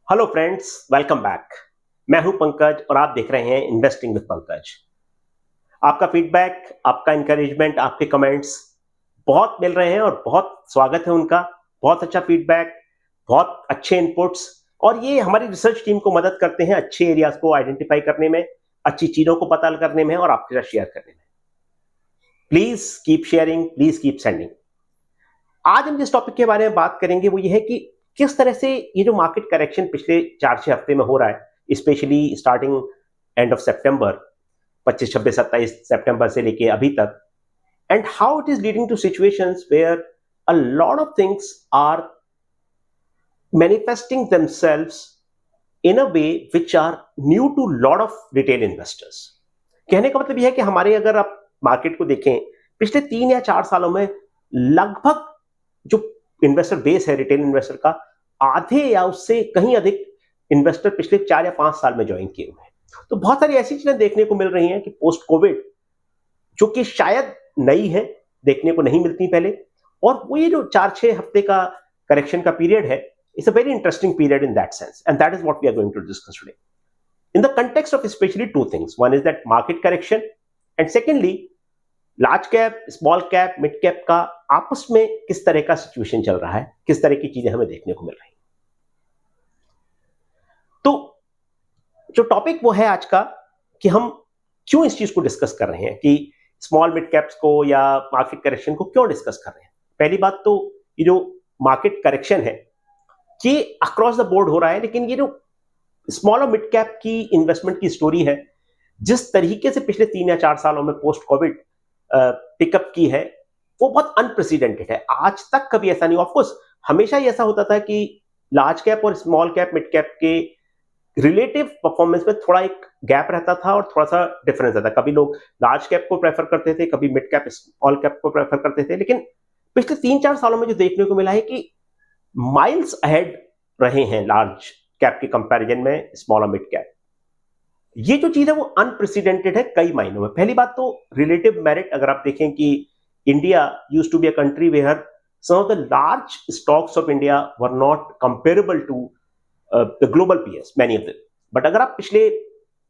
Hello friends, welcome back. मैं हूं पंकज और आप देख रहे हैं इन्वेस्टिंग विद पंकज। आपका फीडबैक, आपका इंकरेजमेंट, आपके कमेंट्स बहुत मिल रहे हैं और बहुत स्वागत है उनका। बहुत अच्छा फीडबैक, बहुत अच्छे इनपुट्स, और ये हमारी रिसर्च टीम को मदद करते हैं अच्छे एरियाज को आइडेंटिफाई करने में, अच्छी चीजों को पता करने में और आपके साथ शेयर करने में। Please keep sharing, please keep sending. आज हम जिस टॉपिक के बारे में बात करेंगे वो ये है कि किस तरह से ये जो मार्केट करेक्शन पिछले 4-6 हफ्ते में हो रहा है, specially starting end of September, 25, 26, 27 सितंबर से लेके अभी तक, and how it is leading to situations where a lot of things are manifesting themselves in a way which are new to lot of retail investors। कहने का मतलब यह है कि हमारे, अगर आप मार्केट को देखें पिछले 3 या 4 सालों में, लगभग जो इन्वेस्टर बेस है रिटेल इन्वेस्टर का, आधे या उससे कहीं अधिक इन्वेस्टर पिछले 4 या 5 साल में ज्वाइन किए हुए हैं। तो बहुत सारी ऐसी चीजें देखने को मिल रही हैं कि पोस्ट कोविड, जो कि शायद नई है, देखने को नहीं मिलती पहले, और वो ये जो 4-6 हफ्ते का करेक्शन का पीरियड है, it's a very interesting period in that sense, and that is what we are going to discuss today in the context of especially two things. One is that market correction, and secondly large cap, small cap, mid cap का आपस में किस तरह का situation चल रहा है, किस तरह की चीजें हमें देखने को मिल रही हैं। तो जो टॉपिक वो है आज का, कि हम क्यों इस चीज को डिस्कस कर रहे हैं, कि स्मॉल मिड कैप्स को या मार्केट करेक्शन को क्यों डिस्कस कर रहे हैं। पहली बात तो ये जो मार्केट करेक्शन है ये अक्रॉस द बोर्ड हो रहा है, लेकिन ये जो स्मॉल और मिड कैप की इन्वेस्टमेंट की स्टोरी है, जिस तरीके से पिछले 3 या 4 सालों में पोस्ट कोविड पिकअप की है, वो बहुत अनप्रेसिडेंटेड है। आज तक कभी ऐसा नहीं। ऑफ कोर्स हमेशा ही ऐसा होता था कि लार्ज कैप और स्मॉल कैप, मिड कैप के रिलेटिव परफॉर्मेंस में थोड़ा एक गैप रहता था और थोड़ा सा डिफरेंस रहता था। कभी लोग लार्ज कैप को प्रेफर करते थे, कभी मिड कैप, स्मॉल कैप को प्रेफर करते थे, लेकिन पिछले 3-4 सालों में जो देखने को मिला है कि माइल्स अहेड रहे हैं लार्ज कैप के कंपैरिजन में स्मॉल और मिड कैप। ये जो चीज है वो अनप्रेसिडेंटेड है कई मायनों में। पहली बात तो रिलेटिव मेरिट, अगर आप देखें कि India used to be a country where some of the large stocks of India were not comparable to the global peers, many of them. But अगर आप पिछले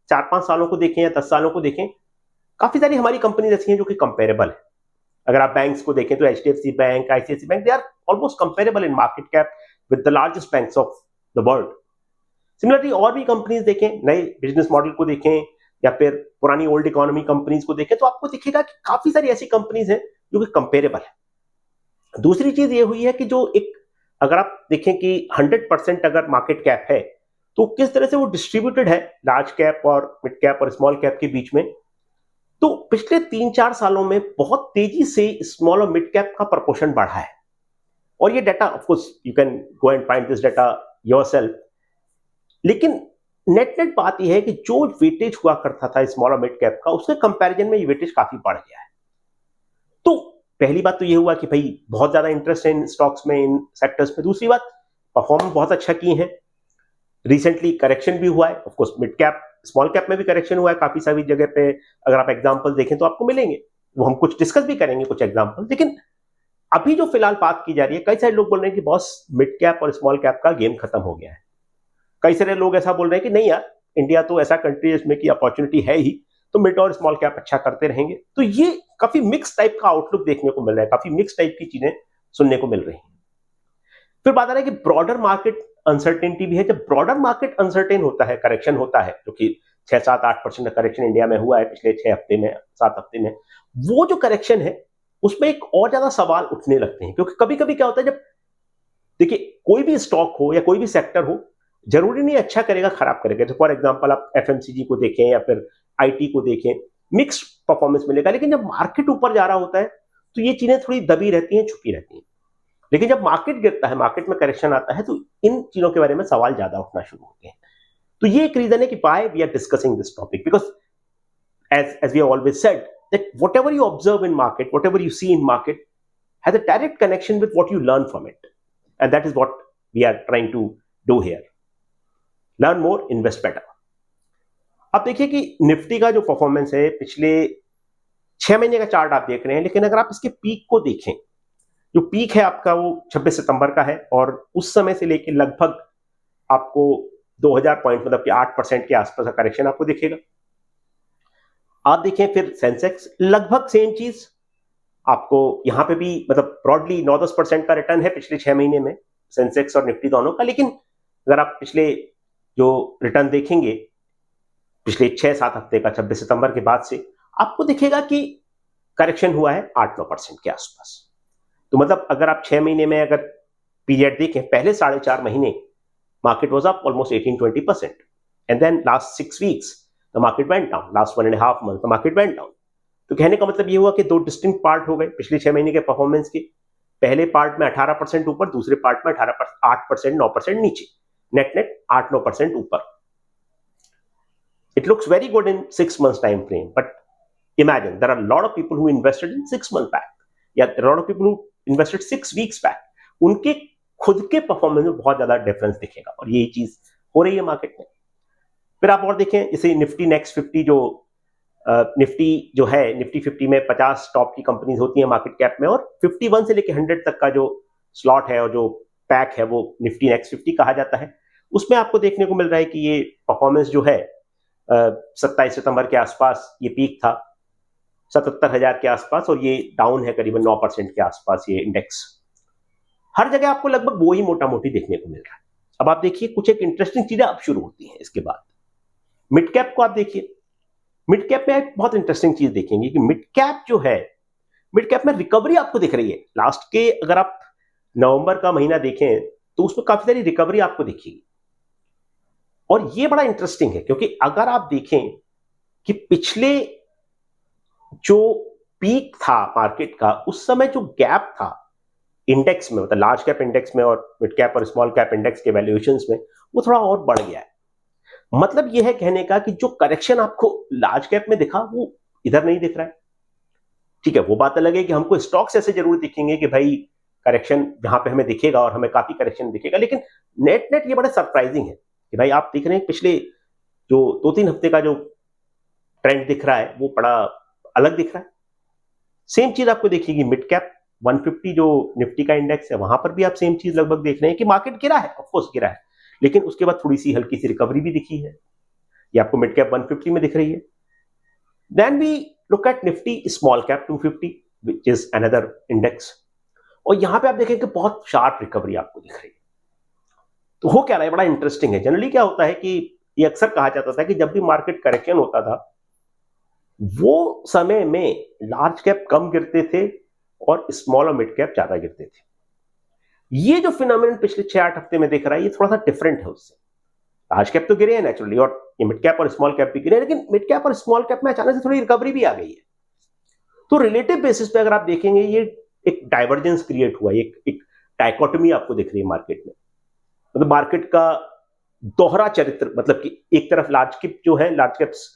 4-5 सालों को देखें या 10 सालों को देखें, काफी सारी हमारी कंपनीज ऐसी हैं जो कि कंपेरेबल है। अगर आप बैंक्स को देखें तो HDFC bank, ICICI bank, they are almost comparable in market cap with the largest banks of the world. Similarly और भी कंपनीज देखें, नए बिजनेस मॉडल को देखें या फिर पुरानी ओल्ड इकोनॉमी कंपनीज को देखें, तो आपको दिखेगा कि काफी सारी ऐसी कंपनीज हैं जो कि कंपेरेबल है। दूसरी चीज ये हुई है कि जो एक, अगर आप देखें कि 100% अगर मार्केट कैप है, तो किस तरह से वो डिस्ट्रीब्यूटेड है लार्ज कैप और मिड कैप और स्मॉल कैप के बीच में। तो पिछले 3-4 सालों में बहुत तेजी से स्मॉल और मिड कैप का प्रपोर्शन बढ़ा है, और ये data of course you can go and find this data yourself. लेकिन नेट नेट बात यह है कि जो वेटेज हुआ करता था स्मॉल और मिड कैप का, उसके कंपैरिजन में ये वेटेज काफी बढ़ गया है। तो पहली बात तो ये हुआ कि भाई बहुत ज्यादा इंटरेस्ट है इन स्टॉक्स में, इन सेक्टर्स में। दूसरी बात, परफॉर्म बहुत अच्छा की है। रिसेंटली करेक्शन भी हुआ है, of course mid cap, small cap में भी करेक्शन हुआ है काफी सारी जगह पे। अगर आप एग्जांपल देखें तो आपको मिलेंगे, वो हम कुछ डिस्कस भी करेंगे कुछ एग्जांपल। लेकिन अभी जो फिलहाल बात की जा रही है, कई सारे लोग बोल रहे हैं कि बॉस मिड कैप और स्मॉल कैप का गेम खत्म हो गया है। कई सारे लोग ऐसा बोल रहे हैं कि नहीं यार, इंडिया तो ऐसा कंट्री है इसमें की अपॉर्चुनिटी है ही, तो मिड और स्मॉल कैप अच्छा करते रहेंगे। तो ये काफी मिक्स टाइप का आउटलुक देखने को मिल रहा है, काफी मिक्स टाइप की चीजें सुनने को मिल रही हैं। फिर बात आ रहा है कि ब्रॉडर मार्केट अनसर्टेनिटी भी है। जब ब्रॉडर मार्केट अनसर्टेन होता है, करेक्शन होता है, जो कि 6-7-8% का करेक्शन इंडिया में हुआ है पिछले 6 हफ्ते में, 7 हफ्ते में, वो जो करेक्शन है उसमें एक और ज्यादा सवाल उठने लगते हैं। क्योंकि कभी कभी क्या होता है, जब देखिए कोई भी स्टॉक हो या कोई भी सेक्टर हो, जरूरी नहीं अच्छा करेगा खराब करेगा। तो फॉर एग्जांपल आप एफएमसीजी को देखें या फिर आईटी को देखें, मिक्स्ड परफॉर्मेंस मिलेगा। लेकिन जब मार्केट ऊपर जा रहा होता है तो ये चीजें थोड़ी दबी रहती हैं, छुपी रहती हैं। लेकिन जब मार्केट गिरता है, मार्केट में करेक्शन आता है, तो इन चीजों के बारे में सवाल ज्यादा उठना शुरू होते हैं। तो ये एक रीजन है कि why we are discussing this topic, because as we have always said that whatever you observe in market, whatever you see in market has a direct connection with what you learn from it, and that is what we are trying to do here. Learn more, invest better. अब देखिए कि Nifty का जो performance है, पिछले 6 महीने का chart आप देख रहे हैं, लेकिन अगर आप इसके पीक को देखें, जो पीक है आपका वो 26 सितंबर का है, और उस समय से लेकर लगभग आपको 2000 पॉइंट मतलब कि 8% के आसपास का करेक्शन आपको दिखेगा। आप देखें फिर सेंसेक्स लगभग सेम चीज, आपको यहां पे भी मतलब ब्रॉडली 9-10% का रिटर्न है पिछले 6 महीने में सेंसेक्स और निफ्टी दोनों का। लेकिन अगर आप पिछले जो रिटर्न देखेंगे पिछले 6-7 हफ्ते का 26 सितंबर के बाद से, आपको दिखेगा कि करेक्शन हुआ है 8-9% के आसपास। तो मतलब अगर आप 6 महीने में अगर पीरियड देखें, पहले 4.5 महीने market was up almost 18-20%, and then last 6 weeks the market went down, last 1.5 month the market went down. तो कहने का मतलब ये हुआ कि 2 डिस्टिंक्ट पार्ट हो गए पिछले 6 महीने के परफॉर्मेंस के। पहले पार्ट में 18% ऊपर, दूसरे पार्ट में 8%, 9% नीचे, नेट नेट 8-9% ऊपर। It looks very good in 6 months time frame, but imagine there are a lot of people who invested in 6 months back, या there are a lot of people who invested 6 weeks back. उनके खुद के performance में बहुत ज्यादा difference दिखेगा, और यही चीज हो रही है मार्केट में। फिर आप और देखें, जैसे निफ्टी नेक्स्ट 50 निफ्टी जो है, निफ्टी 50 में 50 टॉप की कंपनीज होती हैं मार्केट कैप में, और 51 से लेकर 100 तक का जो स्लॉट है और जो पैक है वो निफ्टी नेक्स्ट 50 कहा जाता है। उसमें आपको देखने को मिल रहा है कि ये परफॉर्मेंस जो है 27 सितंबर के आसपास ये पीक था 77,000 के आसपास, और ये डाउन है करीबन 9% के आसपास ये इंडेक्स। हर जगह आपको लगभग वो ही मोटा मोटी देखने को मिल रहा है। अब आप देखिए कुछ एक इंटरेस्टिंग चीजें अब शुरू होती हैं इसके बाद। मिड कैप को आप देखिए, मिड कैप में एक बहुत इंटरेस्टिंग चीज देखेंगे कि मिड कैप जो है, मिड कैप में रिकवरी आपको दिख रही है। लास्ट के अगर आप नवंबर का महीना देखें तो उसमें काफी सारी रिकवरी आपको दिखेगी, और ये बड़ा इंटरेस्टिंग है क्योंकि अगर आप देखें कि पिछले जो पीक था मार्केट का, उस समय जो गैप था इंडेक्स में, मतलब लार्ज कैप इंडेक्स में और मिड कैप और स्मॉल कैप इंडेक्स के वैल्यूएशंस में, वो थोड़ा और बढ़ गया है। मतलब यह है कहने का कि जो करेक्शन आपको लार्ज कैप में दिखा वो इधर नहीं दिख रहा है। ठीक है, वो बात अलग है कि हमको स्टॉक्स ऐसे जरूर दिखेंगे कि भाई करेक्शन जहां पे हमें दिखेगा और हमें काफी करेक्शन दिखेगा, लेकिन नेट नेट ये बड़ा सरप्राइजिंग है कि भाई आप देख रहे हैं पिछले जो 2-3 हफ्ते का जो ट्रेंड दिख रहा है वो बड़ा अलग दिख रहा है। सेम चीज आपको देखिएगी मिड कैप 150 जो निफ्टी का इंडेक्स है, वहां पर भी आप सेम चीज लगभग देख रहे हैं कि मार्केट गिरा है, ऑफकोर्स गिरा है, लेकिन उसके बाद थोड़ी सी हल्की सी रिकवरी भी दिखी है। ये आपको मिड कैप 150 में दिख रही है। Then we look at Nifty small cap 250 which is another index, और यहां पे आप देखें कि बहुत शार्प रिकवरी आपको दिख रही है। तो हो क्या रहा है, बड़ा इंटरेस्टिंग है। जनरली क्या होता है कि ये अक्सर कहा जाता था कि जब भी मार्केट करेक्शन होता था वो समय में लार्ज कैप कम गिरते थे और स्मॉल और मिड कैप ज्यादा गिरते थे। ये जो फिनोमेनन पिछले 6-8 हफ्ते में दिख रहा है, ये थोड़ा सा डिफरेंट है उससे। लार्ज कैप तो गिरे हैं नेचुरली, और ये मिड कैप और स्मॉल कैप भी गिरे हैं, लेकिन मिड कैप और स्मॉल कैप में अचानक से थोड़ी रिकवरी भी आ गई है। तो रिलेटिव बेसिस पे अगर आप देखेंगे, ये एक डाइवर्जेंस क्रिएट हुआ, एक डाइकोटमी आपको दिख रही है मार्केट में। मतलब मार्केट का दोहरा चरित्र, मतलब कि एक तरफ लार्ज कैप जो है, लार्ज कैप्स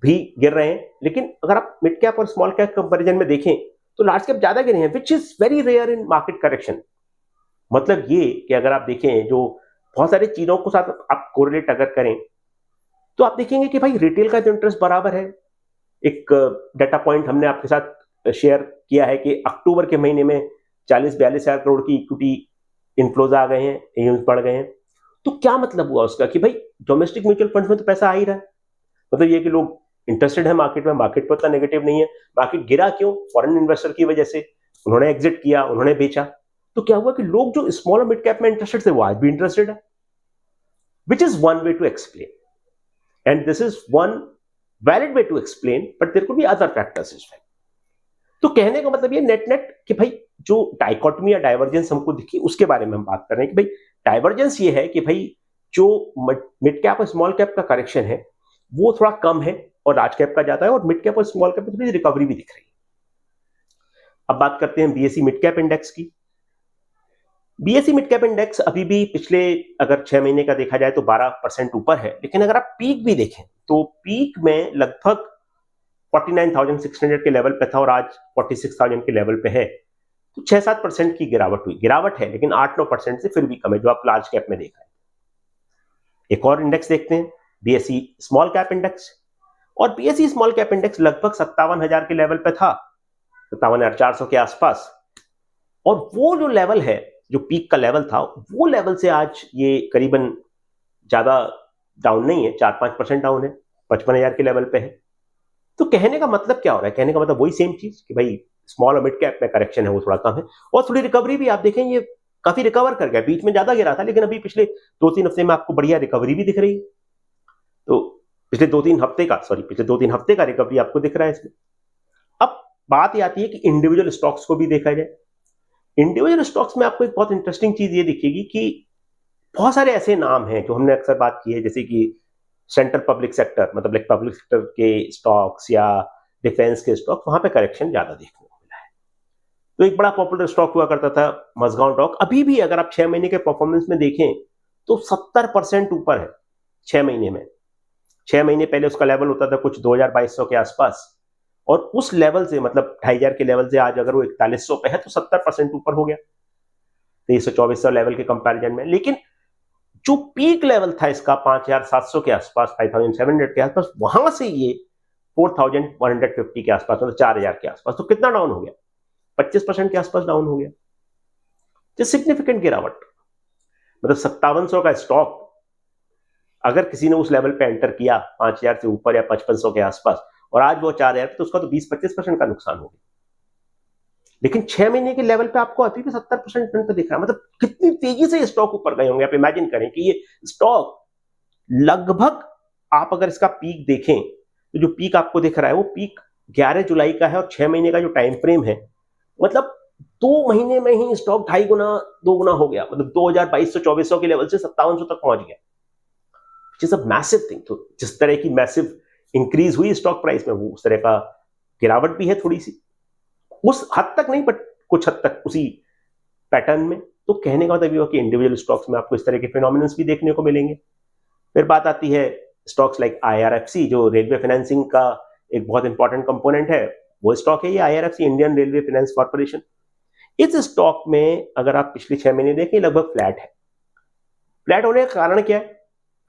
भी गिर रहे हैं, लेकिन अगर आप मिड कैप और स्मॉल कैप कंपैरिजन में देखें तो लार्ज कैप ज्यादा गिरे हैं, which is very rare in market correction. मतलब ये कि अगर आप देखें जो बहुत सारी चीजों को साथ आप कोरिलेट अगर करें तो आप देखेंगे कि भाई रिटेल का जो इंटरेस्ट बराबर है। एक डाटा पॉइंट हमने आपके साथ शेयर किया है कि अक्टूबर के महीने में 40-42 हजार करोड़ की इक्विटी इनफ्लोज आ गए हैं, एयूम्स बढ़ गए हैं। तो क्या मतलब हुआ उसका कि भाई डोमेस्टिक म्यूचुअल फंड्स में तो पैसा आ ही रहा है, मतलब ये कि लोग इंटरेस्टेड है मार्केट में, मार्केट पर उतना नेगेटिव नहीं है। मार्केट गिरा क्यों? फॉरेन इन्वेस्टर की वजह से, उन्होंने एग्जिट किया, उन्होंने बेचा। तो क्या हुआ कि लोग जो स्मॉल और मिड कैप में इंटरेस्टेड थे वो आज भी इंटरेस्टेड है, which is one way to explain, and this is one valid way to explain, but there could be other factors is. तो कहने का मतलब ये नेट नेट कि भाई जो डाइकोटमी या डाइवर्जेंस हमको दिखी उसके बारे में हम बात कर रहे हैं कि भाई डाइवर्जेंस ये है कि भाई जो मिड कैप और स्मॉल कैप का करेक्शन है वो थोड़ा कम है और लार्ज कैप का ज्यादा है, और मिड कैप और स्मॉल कैप में थोड़ी रिकवरी भी दिख रही है। अब बात करते हैं बीएसई मिड कैप इंडेक्स की। बीएसई मिड कैप इंडेक्स अभी भी पिछले अगर 6 महीने का देखा जाए तो 12% ऊपर है, लेकिन अगर आप पीक भी देखें तो पीक में लगभग 49,600 के लेवल पे था और आज 46,000 के लेवल पे है। तो 6-7% की गिरावट हुई, गिरावट है लेकिन 8-9% से फिर भी कम है जो आप लार्ज कैप में देख रहे हैं। एक और इंडेक्स देखते हैं, बीएसई स्मॉल कैप इंडेक्स, और बीएसई स्मॉल कैप इंडेक्स लगभग 57,000 के लेवल पे था, 57,400 के आसपास, और वो जो लेवल है, जो पीक का लेवल था, वो लेवल से आज ये करीबन ज्यादा डाउन नहीं है, 4-5% डाउन है, 55,000 के लेवल पे है। तो कहने का मतलब क्या हो रहा है? कहने का मतलब वही सेम चीज कि भाई स्मॉल और मिड कैप में करेक्शन है वो थोड़ा कम है, और थोड़ी रिकवरी भी आप देखें ये काफी रिकवर कर गया, बीच में ज्यादा गिरा था लेकिन अभी पिछले 2-3 हफ्ते में आपको बढ़िया रिकवरी भी दिख रही है। तो पिछले 2-3 हफ्ते का रिकवरी आपको दिख रहा है इसमें। अब बात ये आती है कि इंडिविजुअल स्टॉक्स को भी देखा जाए। इंडिविजुअल स्टॉक्स में आपको एक बहुत इंटरेस्टिंग चीज ये दिखेगी कि बहुत सारे ऐसे नाम हैं जो हमने अक्सर बात की है, जैसे कि सेंट्रल पब्लिक सेक्टर, मतलब लाइक पब्लिक सेक्टर के स्टॉक्स या डिफेंस के स्टॉक, वहां पे करेक्शन ज्यादा देखने को मिला है। तो एक बड़ा पॉपुलर स्टॉक हुआ करता था मजगांव डॉक, अभी भी अगर आप 6 महीने के परफॉर्मेंस में देखें तो 70% ऊपर है 6 महीने में। 6 महीने पहले उसका लेवल होता था कुछ 2,200 के आसपास, और उस लेवल से मतलब 2,500 के लेवल से आज अगर वो 4100 पे है तो 70% ऊपर हो गया 2300-2400 लेवल के कंपैरिजन में। लेकिन जो पीक लेवल था इसका 5,700 के आसपास, 5,700 के आसपास, वहां से ये 4,150 के आसपास, मतलब 4,000 के आसपास, तो कितना डाउन हो गया? 25% के आसपास डाउन हो गया। तो सिग्निफिकेंट गिरावट, मतलब 5700 का स्टॉक अगर किसी ने उस लेवल पे एंटर किया 5,000 से ऊपर या 5,500 के आसपास, और आज वो 4,000, तो उसका तो 20-25% का नुकसान हो गया। लेकिन 6 महीने के लेवल पे आपको अभी भी 70% टर्न पे दिख रहा है, मतलब कितनी तेजी से ये स्टॉक ऊपर गए होंगे। आप इमेजिन करें कि ये स्टॉक लगभग, आप अगर इसका पीक देखें तो जो पीक आपको दिख रहा है वो पीक 11 जुलाई का है, और 6 महीने का जो टाइम फ्रेम है, मतलब 2 महीने में ही स्टॉक 2.5 गुना 2 गुना हो गया, मतलब 2,200-2,400 के लेवल से 5700 तक पहुंच गया, which is a massive thing. तो जिस तरह की मैसिव इंक्रीज हुई स्टॉक प्राइस में, वो उस तरह का गिरावट भी है थोड़ी सी, उस हद तक नहीं बट कुछ हद तक उसी पैटर्न में। तो कहने का मतलब ये हो कि इंडिविजुअल स्टॉक्स में आपको इस तरह के फिनोमिनन्स भी देखने को मिलेंगे। फिर बात आती है स्टॉक्स लाइक IRFC, जो रेलवे फाइनेंसिंग का एक बहुत इंपॉर्टेंट कंपोनेंट है, वो स्टॉक है ये IRFC, Indian railway finance corporation. इस स्टॉक में अगर आप पिछले 6 महीने देखें लगभग फ्लैट है। फ्लैट होने का कारण क्या है?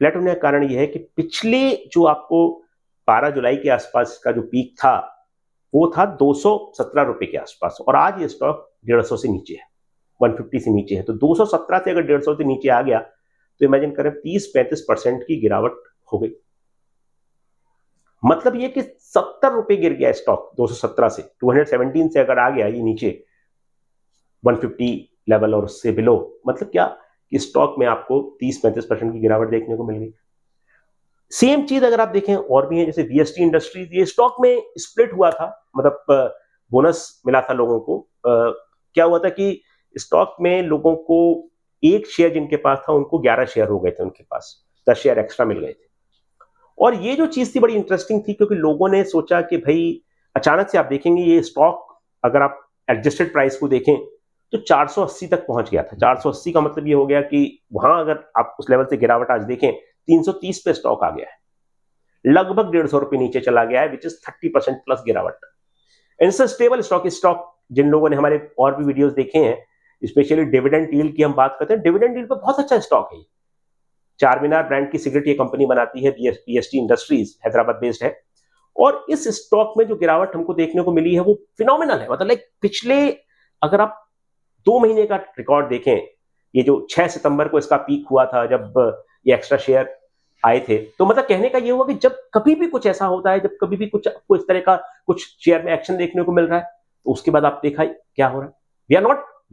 फ्लैट होने का कारण यह है कि पिछले जो आपको 12 जुलाई के आसपास का जो पीक था वो था 217 रुपए के आसपास, और आज ये स्टॉक 150 से नीचे है, 150 से नीचे है। तो 217 से अगर 150 से नीचे आ गया तो इमेजिन करें 30-35% की गिरावट हो गई। मतलब ये कि 70 रुपए गिर गया स्टॉक 217 से, 217 से अगर आ गया ये नीचे 150 लेवल और उससे बिलो, मतलब क्या कि स्टॉक में आपको 30-35% की गिरावट देखने को मिल गई। सेम चीज अगर आप देखें और भी है, जैसे VST इंडस्ट्रीज, ये स्टॉक में स्प्लिट हुआ था, मतलब बोनस मिला था लोगों को। क्या हुआ था कि स्टॉक में लोगों को एक शेयर जिनके पास था उनको 11 शेयर हो गए थे, उनके पास 10 शेयर एक्स्ट्रा मिल गए थे। और ये जो चीज थी बड़ी इंटरेस्टिंग थी, क्योंकि लोगों ने सोचा कि भाई अचानक से आप देखेंगे ये स्टॉक अगर आप एडजस्टेड प्राइस को देखें तो 480 तक पहुंच गया था। 480 का मतलब ये हो गया कि वहां अगर आप उस लेवल से गिरावट आज देखें 330 पे स्टॉक आ गया है, लगभग 150 रुपए नीचे चला गया है, विच इज 30% प्लस गिरावट। स्टेबल स्टॉक, स्टॉक जिन लोगों ने हमारे और भी वीडियोस देखे हैं, स्पेशली डिविडेंड यील्ड की हम बात करते हैं, डिविडेंड यील्ड पे बहुत अच्छा स्टॉक है। चार मीनार ब्रांड की सिगरेट ये कंपनी बनाती है, VST इंडस्ट्रीज हैदराबाद बेस्ड है, और इस स्टॉक में जो गिरावट हमको देखने को मिली है वो फिनोमिनल है। मतलब लाइक पिछले अगर आप 2 महीने का रिकॉर्ड देखें, ये जो 6 सितंबर को इसका पीक हुआ था जब ये एक्स्ट्रा शेयर आए थे, तो मतलब कहने का ये हुआ कि जब कभी भी कुछ ऐसा होता है, जब कभी भी कुछ आपको इस तरह का कुछ शेयर में एक्शन देखने को मिल रहा है, तो उसके बाद आप देखा क्या हो रहा है। We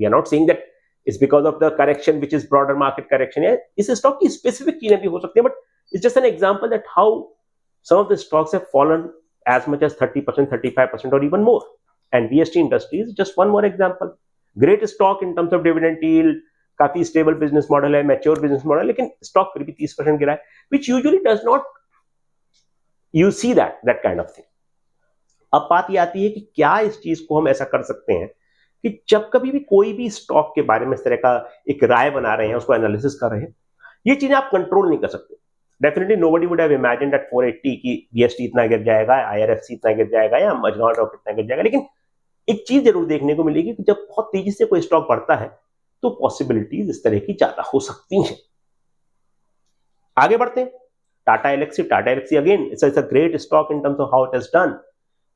are not saying that it's because of the correction which is broader market correction, या इस स्टॉक की स्पेसिफिक चीजें भी हो सकती है, but it's just an example that how some of the stocks have fallen as much as 30%, 35%, or even more. And VST Industries is just one more example. Great stock in terms of dividend yield, काफी stable business model है, mature business model, लेकिन stock फिर भी 30% गिरा है, विच usually does not you see that kind of thing. अब बात ये आती है कि क्या इस चीज को हम ऐसा कर सकते हैं कि जब कभी भी कोई भी स्टॉक के बारे में इस तरह का एक राय बना रहे हैं, उसको एनालिसिस कर रहे हैं, ये चीजें आप कंट्रोल नहीं कर सकते। Definitely nobody would have imagined that 480 की VST इतना गिर जाएगा, IRFC इतना गिर जाएगा, या मजगांव डॉक इतना गिर जाएगा। लेकिन एक चीज जरूर देखने को मिलेगी कि जब बहुत तेजी से कोई स्टॉक बढ़ता है तो पॉसिबिलिटीज इस तरह की ज्यादा हो सकती हैं। आगे बढ़ते हैं, Tata Elxsi again it's a great stock in terms of how it has done.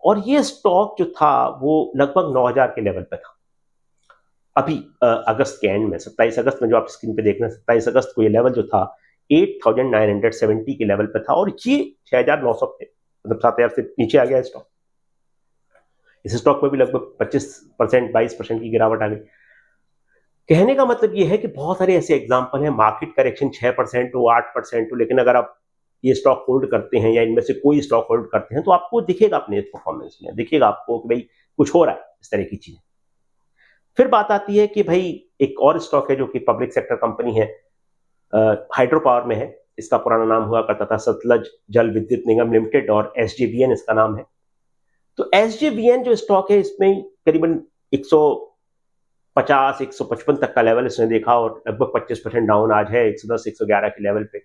और ये स्टॉक जो था वो लगभग 9,000 के लेवल पे था अभी अगस्त के एंड में, 27 अगस्त में जो आप स्क्रीन पे देख रहे हैं, 27 अगस्त को ये लेवल जो था 8,970 के लेवल पे था और ये 6,900 पे, मतलब 7,000 से नीचे आ गया स्टॉक। इस स्टॉक में भी लगभग 25% 22% की गिरावट आ गई। कहने का मतलब ये है कि बहुत सारे ऐसे एग्जाम्पल हैं, मार्केट करेक्शन 6% हो, 8% हो, लेकिन अगर आप ये स्टॉक होल्ड करते हैं या इनमें से कोई स्टॉक होल्ड करते हैं तो आपको दिखेगा अपने परफॉर्मेंस में, दिखेगा आपको कि भाई कुछ हो रहा है, इस तरह की चीजें। फिर बात आती है कि भाई एक और स्टॉक है जो कि पब्लिक सेक्टर कंपनी है, हाइड्रो पावर में है। इसका पुराना नाम हुआ करता था सतलज जल विद्युत निगम लिमिटेड और SJVN इसका नाम है। तो SJVN जो स्टॉक है इसमें करीबन 150 155 तक का लेवल इसने देखा और लगभग 25% डाउन आज है 110 111 के लेवल पे।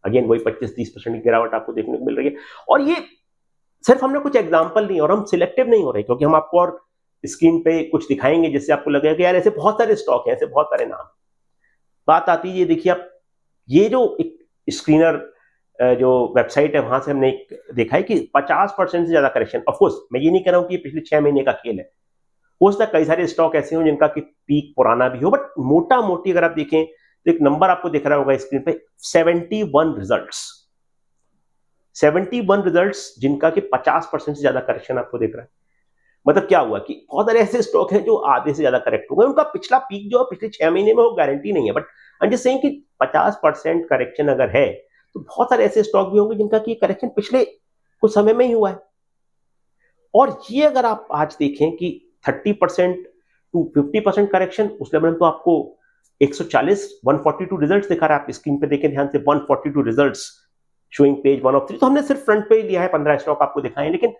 अगेन वही 25-30% की गिरावट आपको देखने को मिल रही है। और ये सिर्फ हमने कुछ एग्जांपल नहीं, और हम सिलेक्टिव नहीं हो रहे, क्योंकि हम आपको और स्क्रीन पे कुछ दिखाएंगे जिससे आपको लगेगा कि यार ऐसे बहुत सारे स्टॉक हैं, ऐसे बहुत सारे नाम। बात आती है, ये देखिए आप, ये जो एक स्क्रीनर जो वेबसाइट है वहां से हमने एक देखा है कि 50% से ज्यादा करेक्शन। ऑफकोर्स मैं ये नहीं कह रहा हूं कि पिछले 6 महीने का खेल है, हो सकता है कई सारे स्टॉक ऐसे हो जिनका कि पीक पुराना भी हो, बट मोटा मोटी अगर आप देखें तो एक नंबर आपको दिख रहा होगा स्क्रीन पे, 71 रिजल्ट्स। 71 रिजल्ट्स जिनका कि 50% से ज्यादा करेक्शन आपको दिख रहा है। मतलब क्या हुआ कि बहुत सारे ऐसे स्टॉक हैं जो आधे से ज्यादा करेक्ट हो गए, उनका पिछला पीक जो है पिछले 6 महीने में, वो गारंटी नहीं है, but I am just saying कि 50% करेक्शन अगर है तो बहुत सारे ऐसे स्टॉक भी होंगे जिनका कि करेक्शन पिछले कुछ समय में ही हुआ है। और ये अगर आप आज देखें कि 30% टू 50% करेक्शन, उस लेवल में तो आपको 140 142 रिजल्ट्स दिखा रहा है। आप स्क्रीन पे देखें ध्यान से, 142 रिजल्ट्स शोइंग पेज 1 ऑफ 3। तो हमने सिर्फ फ्रंट पे लिया है, 15 स्टॉक आपको दिखाए, लेकिन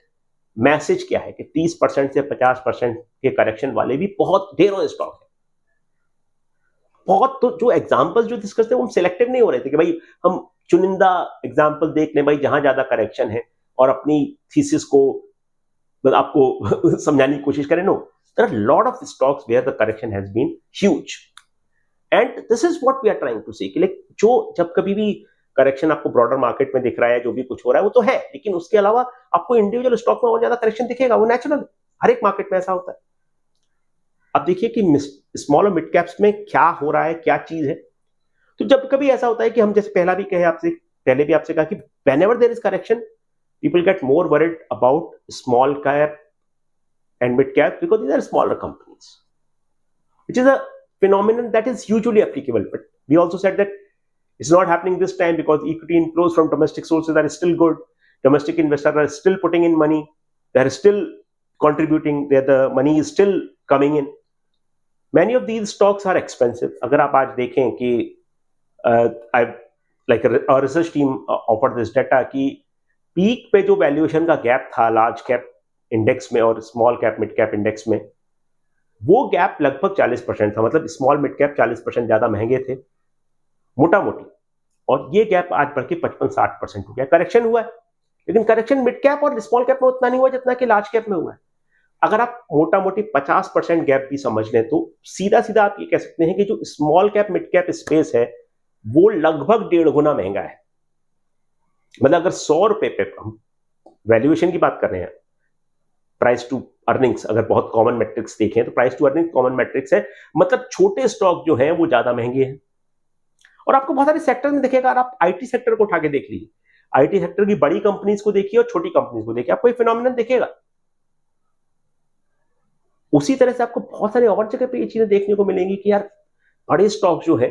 मैसेज क्या है कि 30% से 50% के करेक्शन वाले भी बहुत ढेरों स्टॉक है। बहुत, तो जो एग्जांपल्स जो डिस्कस थे वो हम सिलेक्टिव नहीं हो रहे थे कि भाई हम चुनिंदा एग्जांपल देख लें भाई जहां ज्यादा करेक्शन है और अपनी थीसिस को मतलब आपको समझाने की कोशिश करें। No, there are lot of stocks where the correction has been huge and this is what we are trying to say कि लाइक जो जब कभी भी करेक्शन आपको ब्रॉडर मार्केट में दिख रहा है, जो भी कुछ हो रहा है वो तो है, लेकिन उसके अलावा आपको इंडिविजुअल स्टॉक में और ज्यादा करेक्शन दिखेगा, वो नेचुरल, हर एक मार्केट में ऐसा होता है। अब देखिए कि स्मॉल और मिड कैप्स में क्या हो रहा है, क्या चीज है। तो जब कभी ऐसा होता है कि हम जैसे पहला भी कहे आपसे, पहले भी आपसे कहा कि whenever there is correction, people get more worried about small cap and mid cap because these are smaller companies, which is a phenomenon that is usually applicable. But we also said that it's not happening this time because equity inflows from domestic sources are still good. Domestic investors are still putting in money. They are still contributing. The money is still coming in. Many of these stocks are expensive. अगर आप आज देखें कि like a research team offered this data कि peak पे जो valuation का gap था लार्ज कैप इंडेक्स में और small cap mid cap index में, वो गैप लगभग 40% था। मतलब स्मॉल मिड कैप 40% ज्यादा महंगे थे मोटा मोटी, और ये गैप आज बढ़ के 55-60% हो गया। करेक्शन हुआ है, लेकिन करेक्शन मिड कैप और स्मॉल कैप में उतना नहीं हुआ जितना कि लार्ज कैप में हुआ है। अगर आप मोटा मोटी 50% गैप भी समझ लें तो सीधा सीधा आप ये कह सकते हैं कि जो small cap mid cap space है वो लगभग 1.5 गुना महंगा है। मतलब अगर 100 रुपए पे हम वैल्यूएशन की बात कर रहे हैं, प्राइस टू अर्निंग्स अगर बहुत कॉमन मैट्रिक्स देखें तो price to earnings common metrics है, मतलब छोटे स्टॉक जो हैं वो ज्यादा महंगे हैं। और आपको बहुत सारे सेक्टर में दिखेगा, अगर आप आईटी सेक्टर को उठा के देख लीजिए, आईटी सेक्टर की बड़ी कंपनीज को देखिए और छोटी कंपनीज को देखिए, आपको एक फिनोमिनन दिखेगा। उसी तरह से आपको बहुत सारे और जगह पे ये चीजें देखने को मिलेंगी कि यार बड़े स्टॉक जो है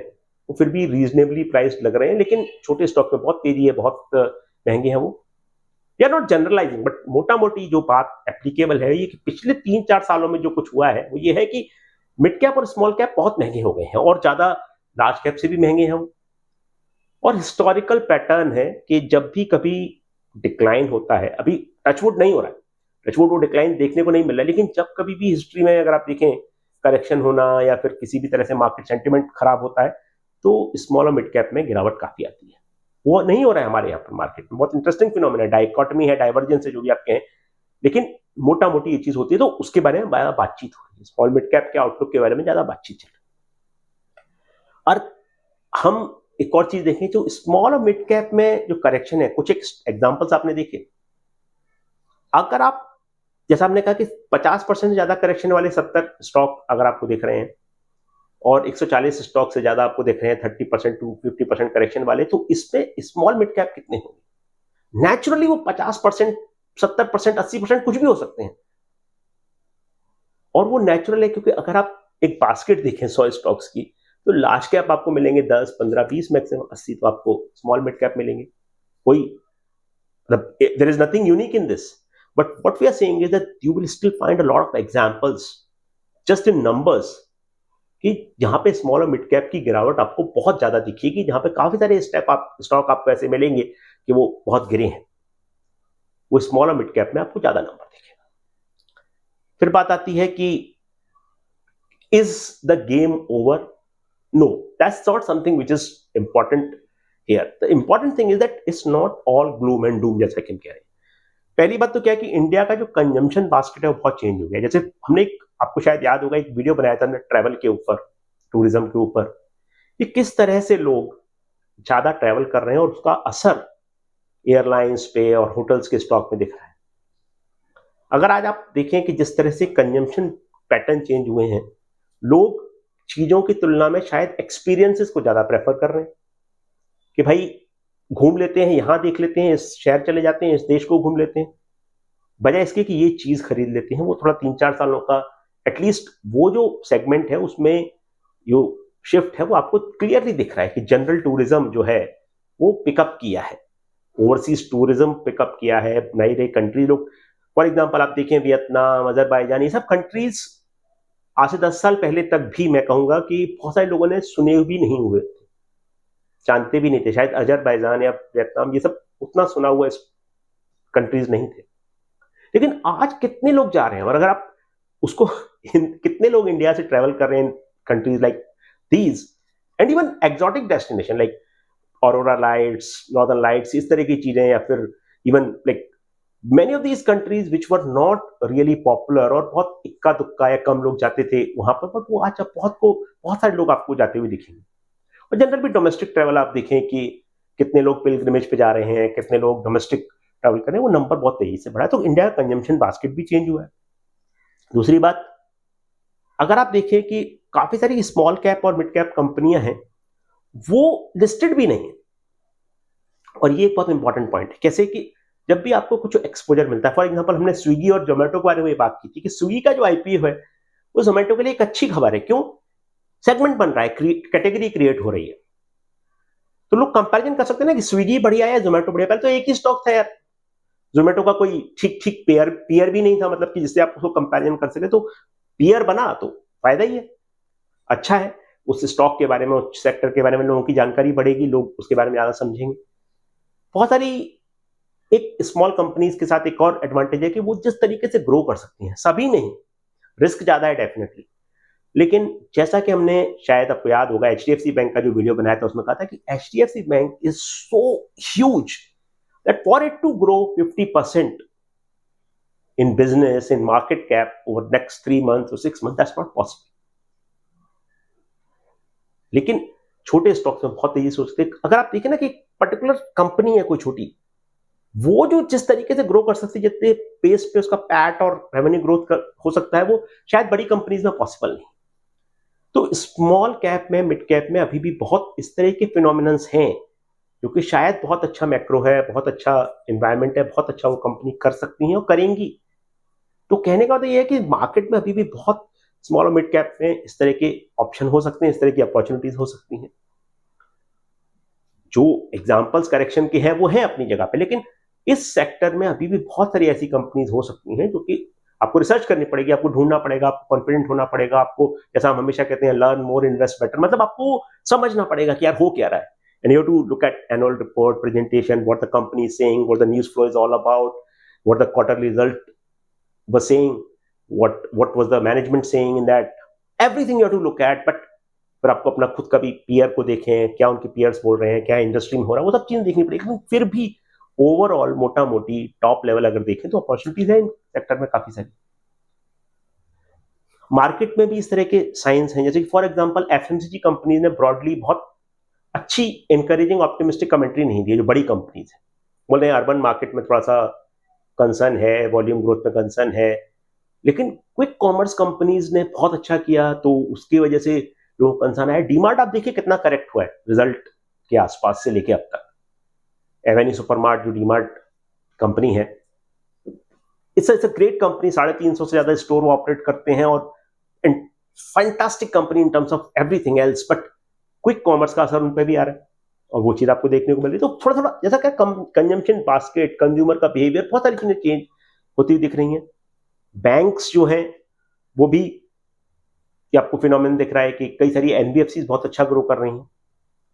वो फिर भी रीजनेबली प्राइस्ड लग रहे हैं, लेकिन छोटे स्टॉक में बहुत तेजी है, बहुत महंगे हैं वो। We are not generalising, but मोटा मोटी जो बात एप्लीकेबल है ये कि पिछले 3-4 सालों में जो कुछ हुआ है वो ये है कि मिड कैप और स्मॉल कैप बहुत महंगे हो गए हैं और ज्यादा लार्ज कैप से भी महंगे हैं। और हिस्टोरिकल पैटर्न है कि जब भी कभी डिक्लाइन होता है, अभी टचवुड नहीं हो रहा है, टचवुड वो डिक्लाइन देखने को नहीं मिल रहा है, लेकिन जब कभी भी हिस्ट्री में अगर आप देखें करेक्शन होना या फिर किसी भी तरह से मार्केट सेंटिमेंट खराब होता है तो स्मॉल और मिड कैप में गिरावट काफी आती है। वो नहीं हो रहा है हमारे यहाँ पर मार्केट में। बहुत इंटरेस्टिंग फिनोमेना, डाइकोटमी है, डाइवर्जेंस है, जो भी आप कहें, लेकिन मोटा मोटी ये चीज होती है, तो उसके बारे में ज्यादा बातचीत हो रही है। स्मॉल मिड कैप के आउटलुक के बारे में ज्यादा बातचीत चल रही है। और हम एक और चीज देखें, जो स्मॉल और मिड कैप में जो करेक्शन है, कुछ एक एग्जांपल्स आपने देखे। अगर आप, जैसा हमने कहा कि 50% से ज्यादा करेक्शन वाले 70 स्टॉक अगर आपको दिख रहे हैं और 140 स्टॉक से ज्यादा आपको देख रहे हैं 30% टू 50% करेक्शन वाले, तो इसमें स्मॉल मिड कैप कितने होंगे? नेचुरली वो 50%, 70%, 80% कुछ भी हो सकते हैं, और वो नेचुरल है क्योंकि अगर आप एक बास्केट देखें 100 स्टॉक्स की, तो लार्ज कैप आपको मिलेंगे 10, 15, 20, मैक्सिमम 80 तो आपको स्मॉल मिड कैप मिलेंगे। कोई there is nothing unique in this, but what we are saying is that you will still find a lot of examples just in numbers कि जहां पे स्मॉल और मिड कैप की गिरावट आपको बहुत ज्यादा दिखेगी, जहां पे काफी सारे स्टॉक आपको ऐसे मिलेंगे कि वो बहुत गिरे हैं, वो स्मॉल और मिड कैप में आपको ज्यादा नंबर दिखेगा। फिर बात आती है कि is the game over? No, that's not something which is important here. The important thing is that it's not all gloom and doom, जैसा कि हम कह रहे हैं। पहली बात तो क्या है कि इंडिया का जो कंजम्पशन बास्केट है वो बहुत चेंज हो गया। जैसे हमने आपको शायद याद होगा, एक वीडियो बनाया था हमने ट्रैवल के ऊपर, टूरिज्म के ऊपर, कि किस तरह से लोग ज्यादा ट्रैवल कर रहे हैं और उसका असर एयरलाइंस पे और होटल्स के स्टॉक में दिख रहा है। अगर आज आप देखें कि जिस तरह से कंजम्पशन पैटर्न चेंज हुए हैं, लोग चीजों की तुलना में शायद एक्सपीरियंसेस को ज्यादा प्रेफर कर रहे हैं कि भाई घूम लेते हैं, यहां देख लेते हैं, इस शहर चले जाते हैं, इस देश को घूम लेते हैं, बजाय इसके कि ये चीज खरीद लेते हैं। वो थोड़ा 3-4 सालों का एटलीस्ट वो जो सेगमेंट है उसमें जो शिफ्ट है वो आपको क्लियरली दिख रहा है कि जनरल टूरिज्म जो है वो पिकअप किया है, ओवरसीज टूरिज्म पिकअप किया है, नई नई कंट्री लोग, फॉर एग्जाम्पल आप देखें वियतनाम, अजरबैजान, ये सब कंट्रीज आज से 10 साल पहले तक भी मैं कहूंगा कि बहुत सारे लोगों ने सुने भी नहीं हुए, जानते भी नहीं थे, शायद अजरबैजान या वियतनाम ये सब उतना सुना हुआ कंट्रीज नहीं थे। लेकिन आज कितने लोग जा रहे हैं, और अगर आप उसको कितने लोग इंडिया से ट्रेवल कर रहे हैं countries like these, and even exotic destination like aurora lights, northern lights, इस तरह की चीजें, या फिर even like many of these countries which were not really popular और बहुत इक्का दुक्का या कम लोग जाते थे वहां पर, बट वो आज बहुत सारे लोग आपको जाते हुए दिखेंगे। और जनरल भी डोमेस्टिक ट्रेवल आप देखें कि कितने लोग पिलग्रिमेज पे जा रहे हैं, कितने लोग डोमेस्टिक ट्रैवल करें, वो नंबर बहुत तेजी से बढ़ा है। तो इंडिया का कंजम्पशन बास्केट भी चेंज हुआ है। दूसरी बात, अगर आप देखें कि काफी सारी स्मॉल कैप और मिड कैप कंपनियां हैं, वो लिस्टेड भी नहीं है, और ये एक बहुत इंपॉर्टेंट पॉइंट है। कैसे कि जब भी आपको कुछ एक्सपोजर मिलता है, फॉर एग्जांपल हमने स्विगी और जोमेटो के बारे में बात की थी कि स्विगी का जो आईपीओ है वो जोमेटो के लिए एक अच्छी खबर है। क्यों? सेगमेंट बन रहा है, कैटेगरी क्रिएट हो रही है, तो लोग कंपैरिजन कर सकते हैं ना कि स्विगी बढ़िया है, जोमेटो बढ़िया। पहले तो एक ही स्टॉक था यार, जोमेटो का कोई ठीक ठीक पेयर भी नहीं था, मतलब कि जिससे आप उसको कंपैरिजन कर सके। तो पेयर बना तो फायदा ही है, अच्छा है। उस स्टॉक के बारे में, उस सेक्टर के बारे में लोगों की जानकारी बढ़ेगी, लोग उसके बारे में ज्यादा समझेंगे। बहुत सारी एक स्मॉल कंपनीज के साथ एक और एडवांटेज है कि वो जिस तरीके से ग्रो कर सकती हैं, सभी नहीं, रिस्क ज्यादा है डेफिनेटली, लेकिन जैसा कि हमने, शायद आपको याद होगा, एचडीएफसी बैंक का जो वीडियो बनाया था उसमें कहा था कि HDFC bank is so huge that for it to grow 50% in business, in market cap over next 3 months or 6 months, that's not possible. लेकिन छोटे स्टॉक्स में बहुत तेजी से सोचते हैं। अगर आप देखें ना कि पर्टिकुलर कंपनी है कोई छोटी, वो जो जिस तरीके से ग्रो कर सकती है, जितने पेस पे उसका पैट और रेवेन्यू ग्रोथ हो सकता है, वो शायद बड़ी कंपनीज में पॉसिबल नहीं। तो स्मॉल कैप में, मिड कैप में अभी भी बहुत इस तरह के फिनोमिनन्स हैं, क्योंकि शायद बहुत अच्छा मैक्रो है, बहुत अच्छा एनवायरनमेंट है, बहुत अच्छा वो कंपनी कर सकती है और करेंगी। तो कहने का मतलब ये है कि मार्केट में अभी भी बहुत स्मॉल और मिड कैप में इस तरह के ऑप्शन हो सकते हैं, इस तरह की अपॉर्चुनिटीज हो सकती हैं। जो एग्जांपल्स करेक्शन के हैं वो हैं अपनी जगह पे, लेकिन इस सेक्टर में अभी भी बहुत सारी ऐसी कंपनीज हो सकती हैं जो कि आपको रिसर्च करनी पड़ेगी, आपको ढूंढना पड़ेगा, आपको कॉन्फिडेंट होना पड़ेगा, आपको, जैसा हम हमेशा कहते हैं, लर्न मोर इन्वेस्ट बेटर, मतलब आपको समझना पड़ेगा कि यार हो क्या रहा है। And you have to look at annual report, presentation, what the company is saying, what the news flow is all about, what the quarterly result was saying, what was the management saying in that. Everything you have to look at, but फिर आपको अपना खुद का भी peer को देखें, क्या उनके पीयर्स बोल रहे हैं, क्या इंडस्ट्री में हो रहा है, वो सब चीजें देखनी पड़ेगी। फिर भी ओवरऑल मोटा मोटी टॉप लेवल अगर देखें तो अपॉर्चुनिटीज है इन सेक्टर में काफी सारी। मार्केट में भी इस तरह के साइंस हैं, जैसे कि फॉर एग्जांपल एफएमसीजी कंपनी ने ब्रॉडली बहुत अच्छी इंकरेजिंग ऑप्टिमिस्टिक कमेंट्री नहीं दी है, जो बड़ी कंपनीज है। बोल रहे हैं अर्बन मार्केट में थोड़ा सा कंसर्न है, वॉल्यूम ग्रोथ में कंसर्न है, लेकिन क्विक कॉमर्स कंपनीज ने बहुत अच्छा किया, तो उसकी वजह से लोगों को कंसर्न है। डीमार्ट आप देखिए कितना करेक्ट हुआ है रिजल्ट के आसपास से लेके अब तक। एवेन्यू सुपरमार्ट जो डीमार्ट कंपनी है, इट्स अ ग्रेट कंपनी, 350 से ज्यादा स्टोर वो ऑपरेट करते हैं और fantastic company in terms of everything else, but quick commerce का असर उन पर भी आ रहा है और वो चीज आपको देखने को मिल रही है। तो थोड़ा थोड़ा जैसा क्या कंजम्पशन बास्केट, कंज्यूमर का बिहेवियर, बहुत सारी चीजें चेंज होती हुई दिख रही हैं। बैंक्स जो हैं वो भी, कि आपको फिनोमेनन दिख रहा है कि कई सारी एनबीएफसी बहुत अच्छा ग्रो कर रही हैं।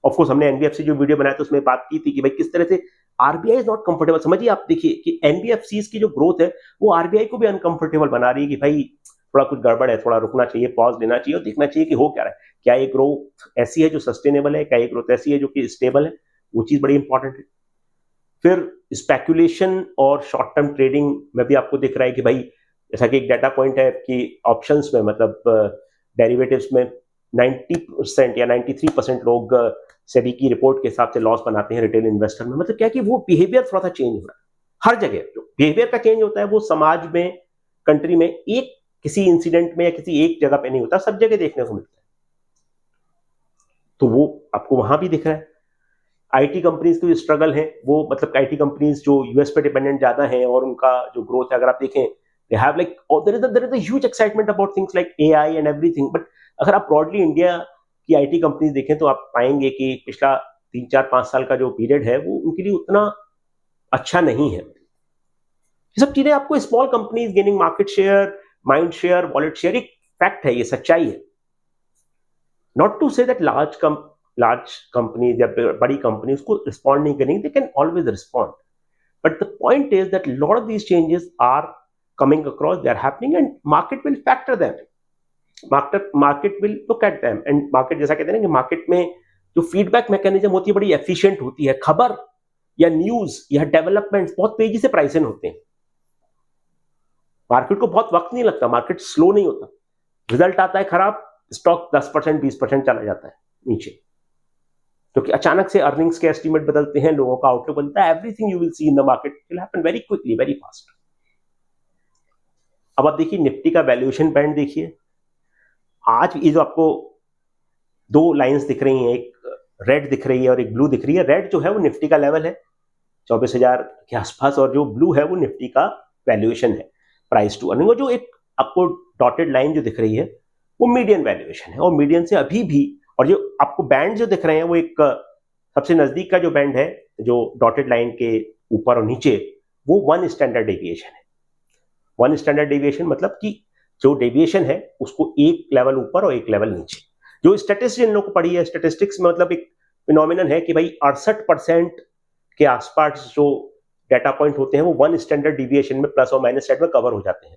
ऑफकोर्स हमने एनबीएफसी जो वीडियो बनाया था उसमें बात की थी कि भाई किस तरह से आरबीआई इज नॉट कंफर्टेबल। समझिए आप देखिए कि एनबीएफसी की जो ग्रोथ है वो आरबीआई को भी अनकंफर्टेबल बना रही है कि भाई थोड़ा कुछ गड़बड़ है, थोड़ा रुकना चाहिए, पॉज लेना चाहिए और देखना चाहिए कि हो क्या रहा है। क्या ये ग्रोथ ऐसी है जो सस्टेनेबल है, क्या ये ग्रोथ ऐसी है जो कि स्टेबल है, वो चीज बड़ी इंपॉर्टेंट है। फिर स्पेकुलेशन और शॉर्ट टर्म ट्रेडिंग में भी आपको दिख रहा है कि भाई जैसा कि एक डाटा पॉइंट है कि ऑप्शंस में, मतलब डेरिवेटिव्स में 90% या 93% लोग सेबी की रिपोर्ट के हिसाब से लॉस बनाते हैं रिटेल इन्वेस्टर में। मतलब क्या कि वो बिहेवियर थोड़ा सा चेंज हो रहा है हर जगह। जो बिहेवियर का चेंज होता है वो समाज में, कंट्री में, एक किसी इंसिडेंट में या किसी एक जगह पे नहीं होता, सब जगह देखने को मिलता है। तो वो आपको वहां भी दिख रहा है। आईटी कंपनीज की जो स्ट्रगल है वो, मतलब आईटी कंपनीज जो यूएस पे डिपेंडेंट ज्यादा है और उनका जो ग्रोथ है अगर आप देखें, they have like, there is a huge excitement about things like AI and everything, but अगर आप ब्रॉडली इंडिया की आईटी कंपनीज देखें तो आप पाएंगे कि पिछला 3 4 5 साल का जो पीरियड है वो उनके लिए उतना अच्छा नहीं है। ये सब चीजें आपको small companies gaining market share, mind share, wallet share, एक फैक्ट है, ये सच्चाई है। Not to say that large companies या बड़ी कंपनी उसको रिस्पॉन्ड नहीं करेंगे, they can always respond, but the point is that lot of these changes are coming across, they are happening and market will factor them. Market will look at them and market, जैसा कहते हैं ना कि market में जो feedback mechanism होती है बड़ी एफिशिएंट होती है। खबर या न्यूज या डेवलपमेंट्स बहुत तेजी से प्राइस इन होते हैं। मार्केट को बहुत वक्त नहीं लगता, मार्केट स्लो नहीं होता। रिजल्ट आता है खराब, स्टॉक 10% 20% चला जाता है नीचे, क्योंकि अचानक से अर्निंग्स के एस्टीमेट बदलते हैं, लोगों का आउटलुक बदलता है। Everything you will see in the market will happen very quickly, very fast. अब आप देखिए निफ्टी का वैल्यूएशन बैंड देखिए। आज ये जो आपको दो लाइंस दिख रही हैं, एक रेड दिख रही है और एक ब्लू दिख रही है। रेड जो है वो निफ्टी का लेवल है 24,000 के आसपास और जो ब्लू है वो निफ्टी का वैल्यूएशन है, प्राइस टू अर्निंग। और जो एक आपको डॉटेड लाइन जो दिख रही है वो मीडियन वैल्यूएशन है और मीडियन से अभी भी, और जो आपको बैंड जो दिख रहे हैं वो एक सबसे नजदीक का जो बैंड है जो डॉटेड लाइन के ऊपर और नीचे, वो 1 स्टैंडर्ड डेविएशन है। 1 स्टैंडर्ड डेविएशन मतलब कि जो डेविएशन है उसको एक लेवल ऊपर और एक लेवल नीचे। जो स्टैटिस्टिक्स इन लोगों को पढ़ी है, स्टैटिस्टिक्स में मतलब एक फिनोमिनन है कि भाई 68% के आसपास जो डाटा पॉइंट होते हैं वो 1 स्टैंडर्ड डेविएशन में प्लस और माइनस साइड में कवर हो जाते हैं।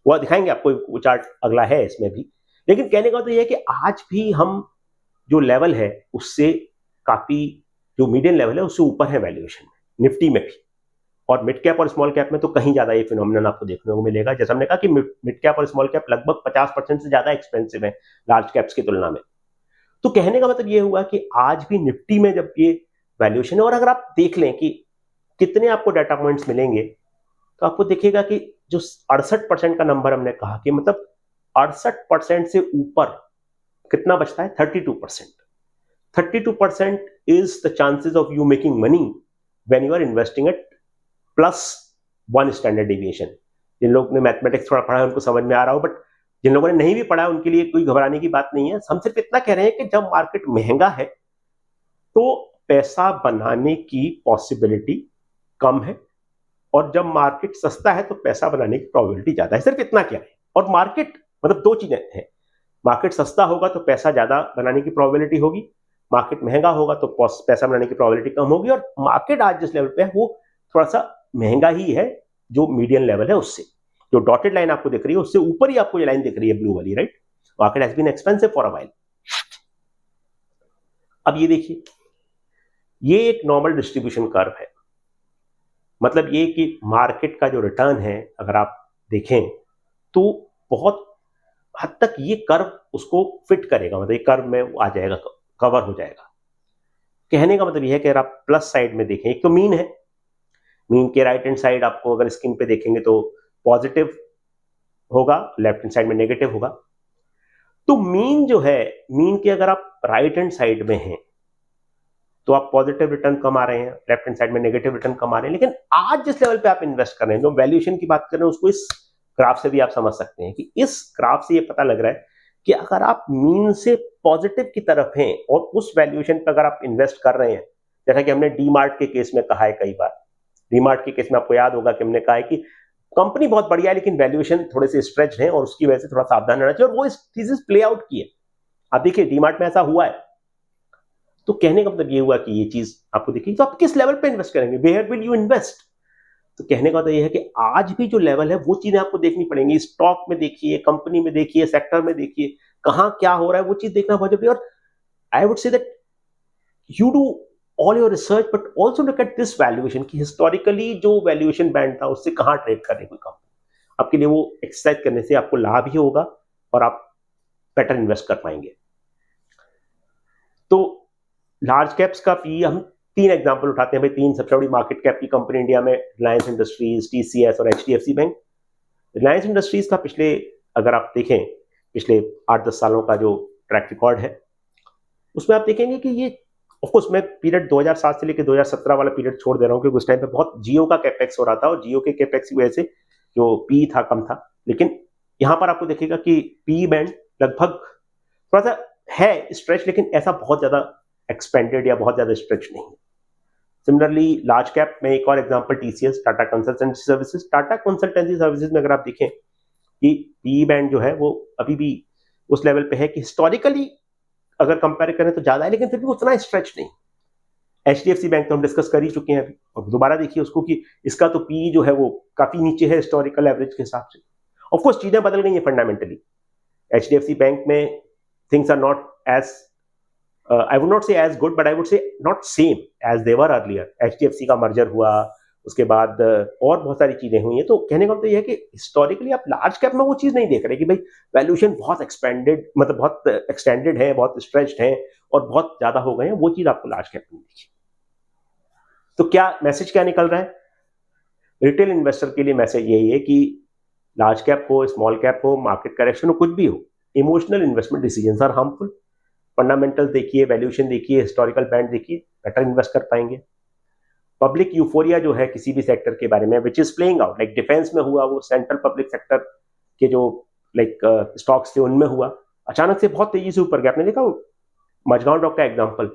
वो दिखाएंगे आपको, वो चार्ट अगला है इसमें भी। लेकिन कहने का तो यह है कि आज भी हम जो लेवल है उससे काफी, जो मीडियन लेवल है उससे ऊपर है वैल्यूएशन में, निफ्टी में भी। और मिड कैप और स्मॉल कैप में तो कहीं ज्यादा ये फिनोमिनन आपको देखने को मिलेगा। जैसा हमने कहा कि मिड कैप और स्मॉल कैप लगभग 50% से ज्यादा एक्सपेंसिव है लार्ज कैप्स की तुलना में। तो कहने का मतलब ये हुआ कि आज भी निफ्टी में जब ये वैल्यूएशन है, और अगर आप देख लें कि कितने आपको डाटा पॉइंट्स मिलेंगे तो आपको दिखेगा कि जो 68% का नंबर हमने कहा कि मतलब 68% से ऊपर कितना बचता है, 32%। 32% is the chances of you making money when you are investing at plus 1 standard deviation। जिन लोगों ने मैथमेटिक्स थोड़ा पढ़ा है उनको समझ में आ रहा हो, बट जिन लोगों ने नहीं भी पढ़ा उनके लिए कोई घबराने की बात नहीं है। हम सिर्फ इतना कह रहे हैं कि जब मार्केट महंगा है तो पैसा बनाने की पॉसिबिलिटी कम है, और जब मार्केट सस्ता है तो पैसा बनाने की प्रोबेबिलिटी ज्यादा है। सिर्फ इतना कह रहे हैं। और मार्केट मतलब दो चीजें हैं, मार्केट सस्ता होगा तो पैसा ज्यादा बनाने की प्रोबेबिलिटी होगी, मार्केट महंगा होगा तो पैसा बनाने की प्रोबेबिलिटी कम होगी। और मार्केट आज जिस लेवल पे है वो थोड़ा सा महंगा ही है, जो मीडियम लेवल है उससे। जो डॉटेड लाइन आपको दिख रही है उससे ऊपर ही आपको ये लाइन दिख रही है, ब्लू वाली, right. Market has been expensive for a while. अब ये देखिए, ये एक नॉर्मल डिस्ट्रीब्यूशन कर्व है। मतलब ये कि मार्केट का जो रिटर्न है अगर आप देखें तो बहुत हद तक ये कर्व उसको फिट करेगा, मतलब ये कर्व में आ जाएगा, कवर हो जाएगा। कहने का मतलब यह है कि अगर आप प्लस साइड में देखें, एक तो मीन है, मीन के राइट हैंड साइड आपको अगर स्क्रीन पे देखेंगे तो पॉजिटिव होगा, लेफ्ट हैंड साइड में नेगेटिव होगा। तो मीन जो है, मीन के अगर आप राइट हैंड साइड में हैं तो आप पॉजिटिव रिटर्न कमा रहे हैं, लेफ्ट हैंड साइड में नेगेटिव रिटर्न कमा रहे हैं। लेकिन आज जिस लेवल पे आप इन्वेस्ट कर रहे हैं, जो वैल्यूएशन की बात कर रहे हैं, उसको इस ग्राफ से भी आप समझ सकते हैं कि इस ग्राफ से ये पता लग रहा है कि अगर आप मीन से पॉजिटिव की तरफ हैं और उस वैल्यूएशन पर अगर आप इन्वेस्ट कर रहे हैं, जैसा कि हमने डीमार्ट के केस में कहा है कई बार। डीमार्ट के केस में आपको याद होगा कि हमने कहा है कि कंपनी बहुत बढ़िया है लेकिन वैल्यूएशन थोड़े से स्ट्रेच है और उसकी वजह से थोड़ा सावधान रहना चाहिए, और वो इस थीसिस प्ले आउट की है। आप देखिए डीमार्ट में ऐसा हुआ है। तो कहने का मतलब ये हुआ कि ये चीज आपको देखिए, तो आप किस लेवल पे इन्वेस्ट करेंगे, वेयर विल यू इन्वेस्ट। तो कहने का मतलब ये है कि आज भी जो लेवल है वो चीजें आपको देखनी पड़ेंगी। स्टॉक में देखिए, कंपनी में देखिए, सेक्टर में देखिए, कहां क्या हो रहा है, वो चीज देखना बहुत जरूरी है। और I would say that you do all your research but also look at this valuation की हिस्टोरिकली जो वैल्यूएशन बैंड था उससे कहां ट्रेड कर रही कोई कंपनी। आपके लिए वो एक्सरसाइज करने से आपको लाभ ही होगा और आप बेटर इन्वेस्ट कर पाएंगे। तो लार्ज कैप्स का पी हम 3 एग्जांपल उठाते हैं भाई। 3 सबसे बड़ी मार्केट कैप की कंपनी इंडिया में रिलायंस इंडस्ट्रीज, टीसीएस और एचडीएफसी बैंक। रिलायंस इंडस्ट्रीज का पिछले, अगर आप देखें पिछले 8-10 सालों का जो ट्रैक रिकॉर्ड है, उसमें आप देखेंगे कि ये ऑफकोर्स मैं पीरियड 2007 से लेकर 2017 वाला पीरियड छोड़ दे रहा हूं क्योंकि उस टाइम पे बहुत जियो का कैपेक्स हो रहा था और जियो के कैपेक्स की वजह से जो पी था कम था। लेकिन यहां पर आपको देखेगा कि पी बैंड लगभग थोड़ा सा है स्ट्रेच, लेकिन ऐसा बहुत ज्यादा एक्सपेंडेड या बहुत ज्यादा स्ट्रेच नहीं है। सिमिलरली लार्ज कैप में एक और example TCS, Tata consultancy services. Tata consultancy services में अगर आप देखें कि पी बैंड जो है वो अभी भी उस लेवल पे है कि हिस्टोरिकली अगर कंपेयर करें तो ज्यादा है, लेकिन फिर भी उतना स्ट्रेच नहीं। एचडीएफसी बैंक तो हम डिस्कस कर ही चुके हैं अभी, और दोबारा देखिए उसको कि इसका तो पी जो है वो काफी नीचे है हिस्टोरिकल एवरेज के हिसाब से। ऑफकोर्स चीजें बदल गई हैं फंडामेंटली। एचडीएफसी बैंक में things are not as I would not say as good, but I would say not same as they were earlier. HDFC का मर्जर हुआ, उसके बाद और बहुत सारी चीजें हुई हैं। तो कहने का मतलब ये है कि हिस्टोरिकली आप लार्ज कैप में वो चीज नहीं देख रहे कि भाई वैल्यूएशन बहुत एक्सपेंडेड, मतलब बहुत एक्सटेंडेड है, बहुत स्ट्रेच्ड है और बहुत ज्यादा हो गए हैं। वो चीज आपको लार्ज कैप में देखिए। तो क्या मैसेज क्या निकल रहा है रिटेल इन्वेस्टर के लिए? मैसेज यही है कि लार्ज कैप हो, स्मॉल कैप हो, मार्केट करेक्शन हो, कुछ भी हो, emotional investment decisions are harmful. Fundamental देखिए, वैल्यूएशन देखिए, हिस्टोरिकल बैंड देखिए, बेटर इन्वेस्ट कर पाएंगे। पब्लिक यूफोरिया जो है किसी भी सेक्टर के बारे में, which is playing out, like defence में हुआ, वो सेंट्रल पब्लिक सेक्टर के जो लाइक स्टॉक्स थे उनमें हुआ, अचानक से बहुत तेजी से ऊपर गया। आपने देखा मजगांव डॉक का एग्जाम्पल,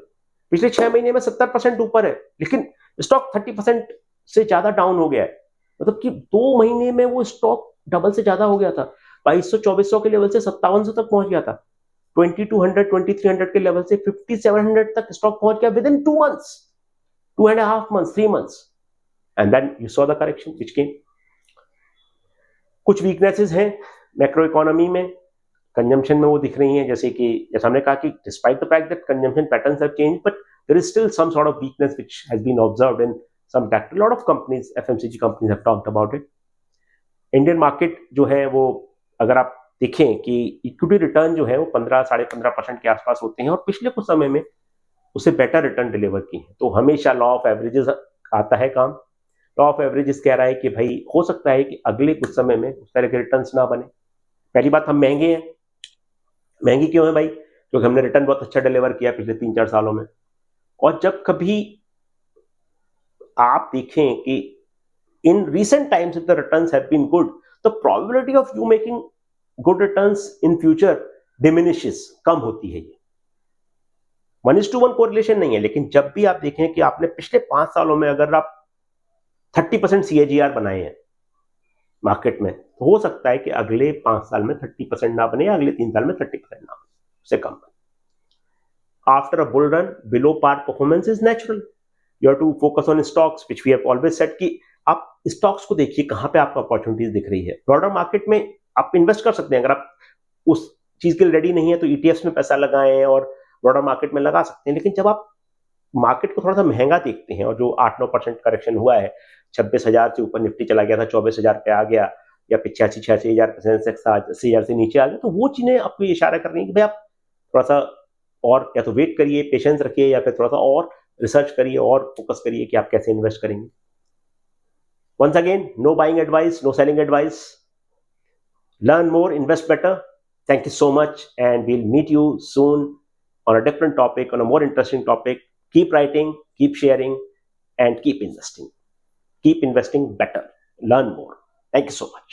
पिछले 6 महीने में 70% ऊपर है, लेकिन स्टॉक 30% से ज्यादा डाउन हो गया है। मतलब कि 2 महीने में वो स्टॉक डबल से ज्यादा हो गया था। 2200-2400 के लेवल से 5700 तक पहुंच गया था। 2200, 2300 के लेवल से 5700 तक स्टॉक पहुंच गया with in 2 months, 2.5 months, 3 months, and then you saw the correction which came. कुछ वीकनेसेस हैं मैक्रो इकोनॉमी में, कंजम्पशन में वो दिख रही हैं, जैसा हमने कहा कि despite the fact that consumption patterns have changed, but there is still some sort of weakness which has been observed in some sector. Lot of companies, FMCG companies have talked about it. Indian market जो है वो, अगर आप देखें कि equity return जो है वो 15-15.5% के आसपास होते हैं और पिछले कुछ समय में उससे बेटर रिटर्न डिलीवर की है। तो हमेशा लॉ ऑफ एवरेजेस आता है काम। लॉ ऑफ एवरेजेस कह रहा है कि भाई हो सकता है कि अगले कुछ समय में उस तरह के रिटर्न्स ना बने। पहली बात, हम महंगे हैं। महंगी क्यों है भाई? क्योंकि हमने रिटर्न बहुत अच्छा डिलीवर किया पिछले 3-4 सालों में। और जब कभी आप देखें कि इन recent times if the returns have been good, the probability of you making good returns in future diminishes, कम होती है। ये 1:1 कोरिलेशन नहीं है, लेकिन जब भी आप देखें कि आपने पिछले 5 सालों में अगर आप 30% CAGR बनाए हैं मार्केट में, तो हो सकता है कि अगले 5 साल में 30% ना बने या अगले 3 साल में 30% ना बने, उससे कम बने। After a bull run below par performance is natural. You have to focus on stocks which we have always said कि आप स्टॉक्स को देखिए कहां पे आपको अपॉर्चुनिटीज दिख रही है। ब्रॉडर मार्केट में आप इन्वेस्ट कर सकते हैं, अगर आप उस चीज के लिए रेडी नहीं है तो ईटीएफ्स में पैसा लगाएं और ब्रॉडर मार्केट में लगा सकते हैं। लेकिन जब आप मार्केट को थोड़ा सा महंगा देखते हैं और जो 8-9% करेक्शन हुआ है, 26,000 से ऊपर निफ्टी चला गया था, 24,000 पे आ गया, या 85-86,000 सेंसेक्स 80,000 से नीचे आ गया, तो वो चीजें आपको ये इशारा कर रही है कि भाई आप थोड़ा सा और या तो वेट करिए, पेशेंस रखिए, या फिर थोड़ा सा और रिसर्च करिए और फोकस करिए कि आप कैसे इन्वेस्ट करेंगे। Once again, no buying advice, no selling advice. Learn more, invest better. Thank you so much, and we'll meet you soon on a different topic, on a more interesting topic. Keep writing, keep sharing, and keep investing. Keep investing better. Learn more. Thank you so much.